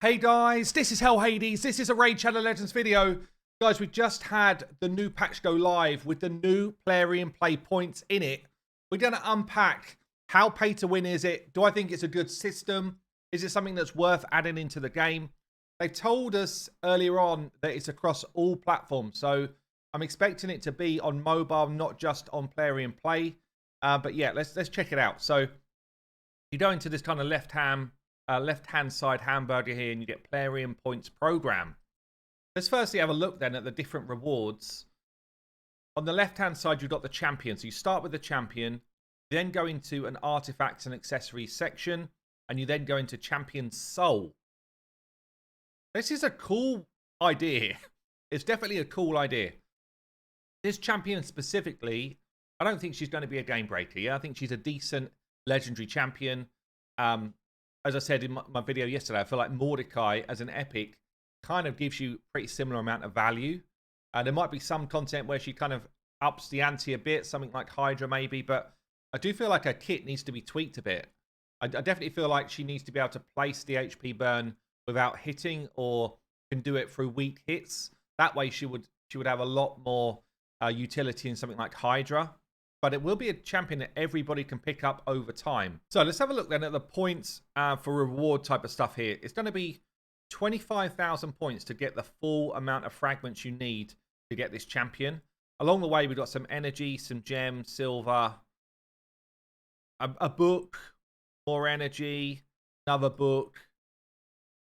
Hey guys, this is Hell Hades. This is a Raid Shadow Legends video. Guys, we just had the new patch go live with the new PLARIUM play points in it. We're going to unpack how pay to win is it? Do I think it's a good system? Is it something that's worth adding into the game? They told us earlier on that it's across all platforms. So I'm expecting it to be on mobile, not just on PLARIUM play. But yeah, let's check it out. So you go into this kind of left-hand side hamburger here and you get PLARIUM points program. Let's firstly have a look then at the different rewards. On the left-hand side, you've got the champion. So you start with the champion, then go into an artifacts and accessories section, and you then go into champion soul. This is a cool idea. It's definitely a cool idea. This champion specifically, I don't think she's going to be a game breaker. Yeah, I think she's a decent legendary champion. As I said in my video yesterday, I feel like Mordecai as an epic kind of gives you a pretty similar amount of value. There might be some content where she kind of ups the ante a bit, something like Hydra maybe, but I do feel like her kit needs to be tweaked a bit. I definitely feel like she needs to be able to place the HP burn without hitting, or can do it through weak hits. That way she would have a lot more utility in something like Hydra. But it will be a champion that everybody can pick up over time. So let's have a look then at the points for reward type of stuff here. It's going to be 25,000 points to get the full amount of fragments you need to get this champion. Along the way, we've got some energy, some gems, silver, a book, more energy, another book.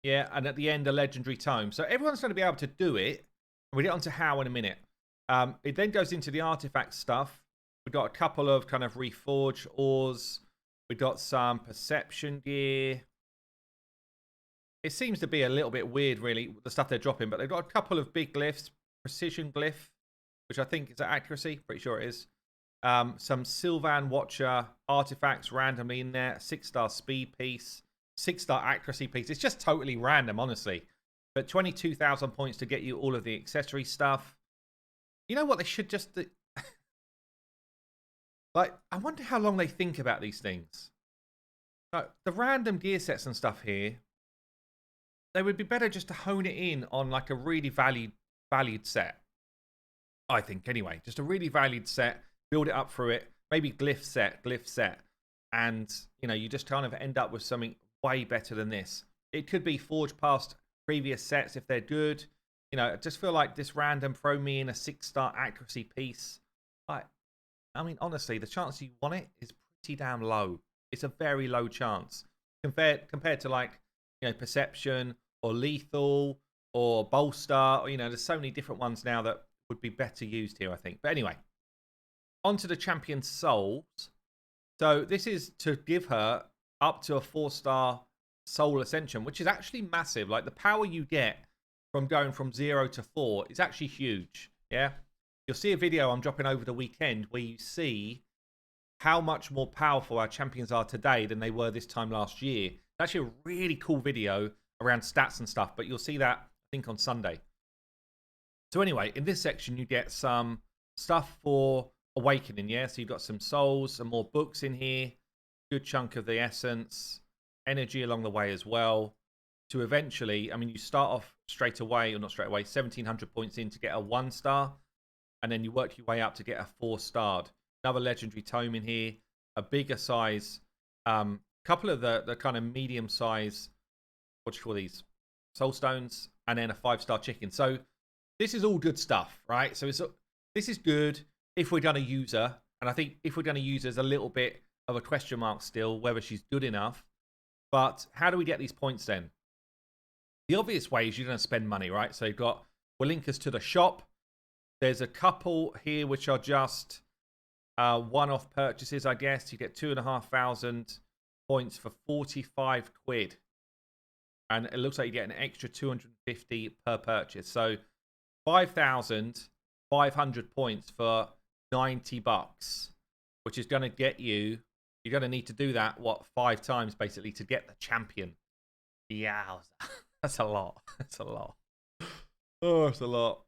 Yeah, and at the end, a legendary tome. So everyone's going to be able to do it. And we'll get on to how in a minute. It then goes into the artifact stuff. We've got a couple of kind of reforged ores. We've got some perception gear. It seems to be a little bit weird, really, the stuff they're dropping. But they've got a couple of big glyphs. Precision glyph, which I think is accuracy. Pretty sure it is. Some Sylvan Watcher artifacts randomly in there. 6-star speed piece. 6-star accuracy piece. It's just totally random, honestly. But 22,000 points to get you all of the accessory stuff. You know what? They should just... Like, I wonder how long they think about these things. The random gear sets and stuff here, they would be better just to hone it in on like a really valued set. I think, anyway. Just a really valued set, build it up through it, maybe glyph set. And, you know, you just kind of end up with something way better than this. It could be forged past previous sets if they're good. You know, I just feel like this random throw me in a 6-star accuracy piece. I mean, honestly, the chance you want it is pretty damn low. It's a very low chance compared to, like, you know, perception or lethal or bolster. Or, you know, there's so many different ones now that would be better used here, I think. But anyway, onto the champion souls. So this is to give her up to a 4-star soul ascension, which is actually massive. Like, the power you get from going from 0 to 4 is actually huge. Yeah. You'll see a video I'm dropping over the weekend where you see how much more powerful our champions are today than they were this time last year. It's actually a really cool video around stats and stuff, but you'll see that, I think, on Sunday. So anyway, in this section, you get some stuff for awakening, yeah? So you've got some souls, some more books in here, good chunk of the essence, energy along the way as well, to eventually, I mean, you start off straight away, or not straight away, 1,700 points in to get a 1-star. And then you work your way up to get a 4-starred. Another legendary tome in here. A bigger size. Couple of the kind of medium size, what do you call these? Soul stones. And then a 5-star chicken. So this is all good stuff, right? So this is good if we're going to use her. And I think if we're going to use her, there's a little bit of a question mark still, whether she's good enough. But how do we get these points then? The obvious way is you're going to spend money, right? So we'll link us to the shop. There's a couple here which are just one-off purchases, I guess. You get 2,500 points for 45 quid. And it looks like you get an extra 250 per purchase. So 5,500 points for 90 bucks, which is going to get you, you're going to need to do that, 5 times basically to get the champion. Yeah, that's a lot. That's a lot. Oh, it's a lot.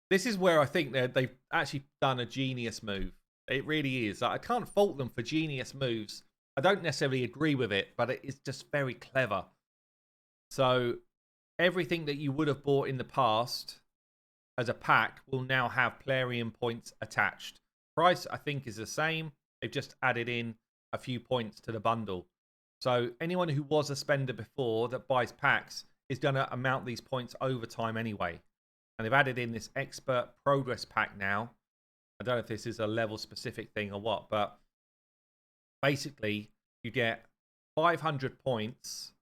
This is where I think they've actually done a genius move. It really is. I can't fault them for genius moves. I don't necessarily agree with it, but it is just very clever. So everything that you would have bought in the past as a pack will now have Plarium points attached. Price, I think, is the same. They've just added in a few points to the bundle. So anyone who was a spender before that buys packs is going to amount these points over time anyway. And they've added in this expert progress pack now. I don't know if this is a level specific thing or what, but basically you get 500 points.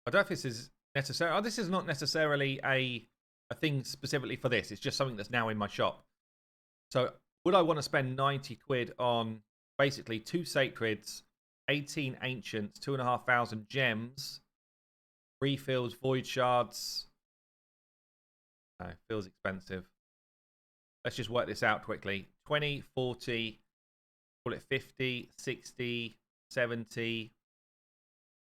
I don't know if this is necessary. Oh, this is not necessarily a thing specifically for this. It's just something that's now in my shop. So would I want to spend 90 quid on basically 2 sacreds, 18 ancients, 2,500 gems, refills, void shards? No, feels expensive. Let's just work this out quickly. 20, 40, call it 50, 60, 70,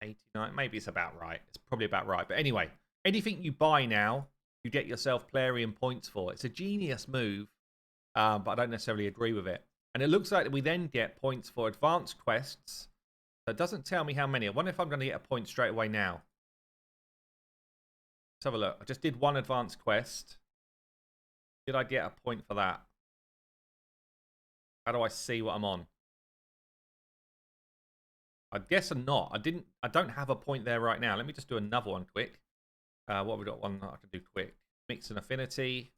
89. Maybe it's about right. It's probably about right. But anyway, anything you buy now, you get yourself Plarium points for. It's a genius move, but I don't necessarily agree with it. And it looks like we then get points for advanced quests. So it doesn't tell me how many. I wonder if I'm going to get a point straight away now. Let's have a look. I just did one advanced quest. Did I get a point for that? How do I see what I'm on? I guess I'm not. I don't have a point there right now. Let me just do another one quick. What have we got? One that I can do quick. Mix and affinity.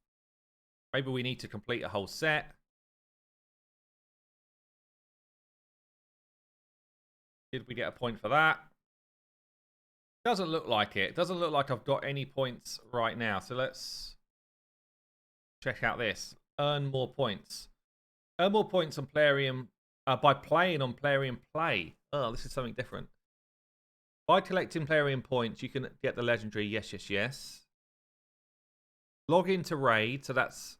Maybe we need to complete a whole set. Did we get a point for that? Doesn't look like it. Doesn't look like I've got any points right now. So let's check out this. Earn more points. Earn more points on Plarium by playing on Plarium Play. Oh, this is something different. By collecting Plarium points, you can get the legendary. Yes, yes, yes. Log into raid. So that's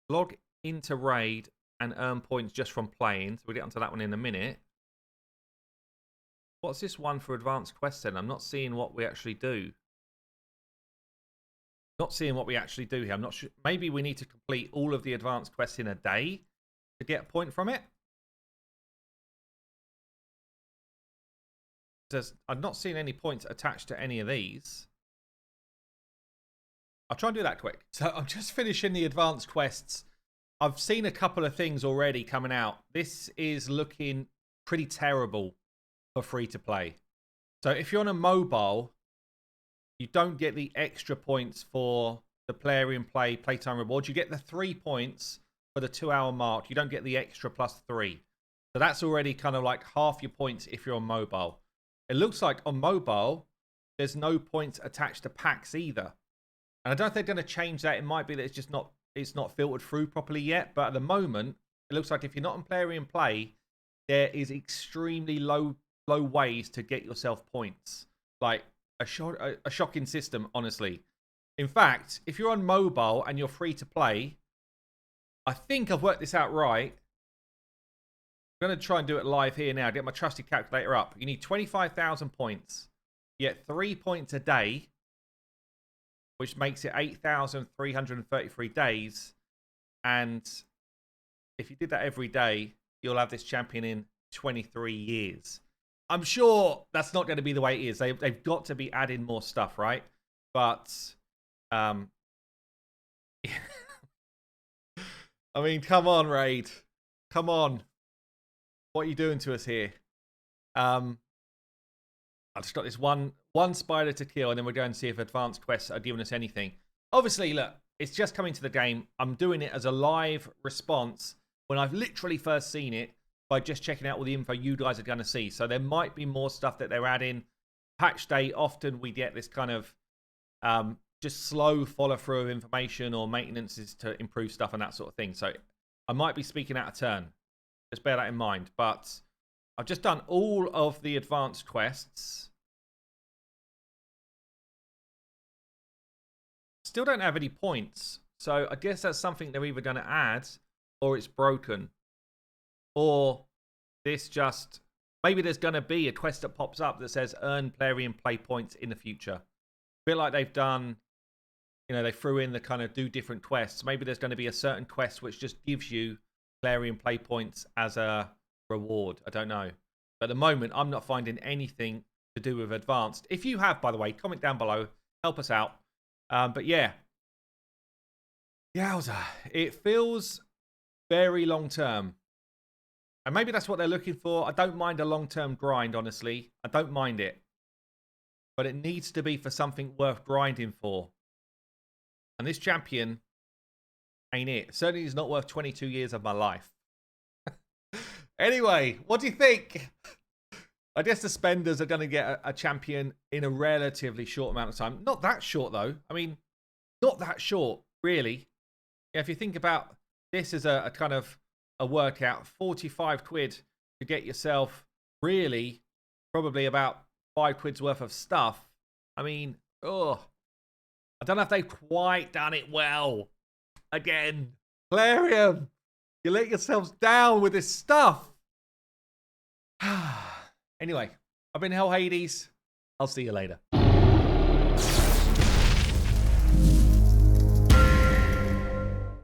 log into raid and earn points just from playing. So we'll get onto that one in a minute. What's this one for advanced quests then? I'm not seeing what we actually do. Not seeing what we actually do here. I'm not sure. Maybe we need to complete all of the advanced quests in a day to get a point from it. I'm not seeing any points attached to any of these. I'll try and do that quick. So I'm just finishing the advanced quests. I've seen a couple of things already coming out. This is looking pretty terrible for free to play. So if you're on a mobile, you don't get the extra points for the Plarium playtime rewards. You get the 3 points for the 2-hour mark. You don't get the extra plus 3. So that's already kind of like half your points if you're on mobile. It looks like on mobile, there's no points attached to packs either. And I don't think they're going to change that. It might be that it's not filtered through properly yet. But at the moment, it looks like if you're not on Plarium Play, there is extremely low ways to get yourself points. Like a shocking system, honestly. In fact, if you're on mobile and you're free to play, I think I've worked this out right. I'm going to try and do it live here now. Get my trusty calculator up. You need 25,000 points. You get 3 points a day, which makes it 8,333 days. And if you did that every day, you'll have this champion in 23 years. I'm sure that's not going to be the way it is. They've got to be adding more stuff, right? But, I mean, come on, Raid. Come on. What are you doing to us here? I just got this one spider to kill, and then we're going to see if advanced quests are giving us anything. Obviously, look, it's just coming to the game. I'm doing it as a live response when I've literally first seen it by just checking out all the info you guys are going to see. So there might be more stuff that they're adding. Patch day, often we get this kind of just slow follow through of information or maintenances to improve stuff and that sort of thing. So I might be speaking out of turn. Just bear that in mind. But I've just done all of the advanced quests. Still don't have any points. So I guess that's something they're either going to add or it's broken. Or this just... Maybe there's going to be a quest that pops up that says earn Plarium play points in the future. A bit like they've done... You know, they threw in the kind of do different quests. Maybe there's going to be a certain quest which just gives you Plarium play points as a reward. I don't know. But at the moment, I'm not finding anything to do with advanced. If you have, by the way, comment down below. Help us out. But yeah. Yowza. It feels very long term. And maybe that's what they're looking for. I don't mind a long-term grind, honestly. I don't mind it. But it needs to be for something worth grinding for. And this champion ain't it. Certainly is not worth 22 years of my life. Anyway, what do you think? I guess the spenders are going to get a champion in a relatively short amount of time. Not that short, though. I mean, not that short, really. Yeah, if you think about this as a kind of a workout, 45 quid to get yourself really probably about 5 quid's worth of stuff. I mean, oh, I don't know if they've quite done it well. Again, PLARIUM, you let yourselves down with this stuff. Anyway, I've been Hell Hades. I'll see you later.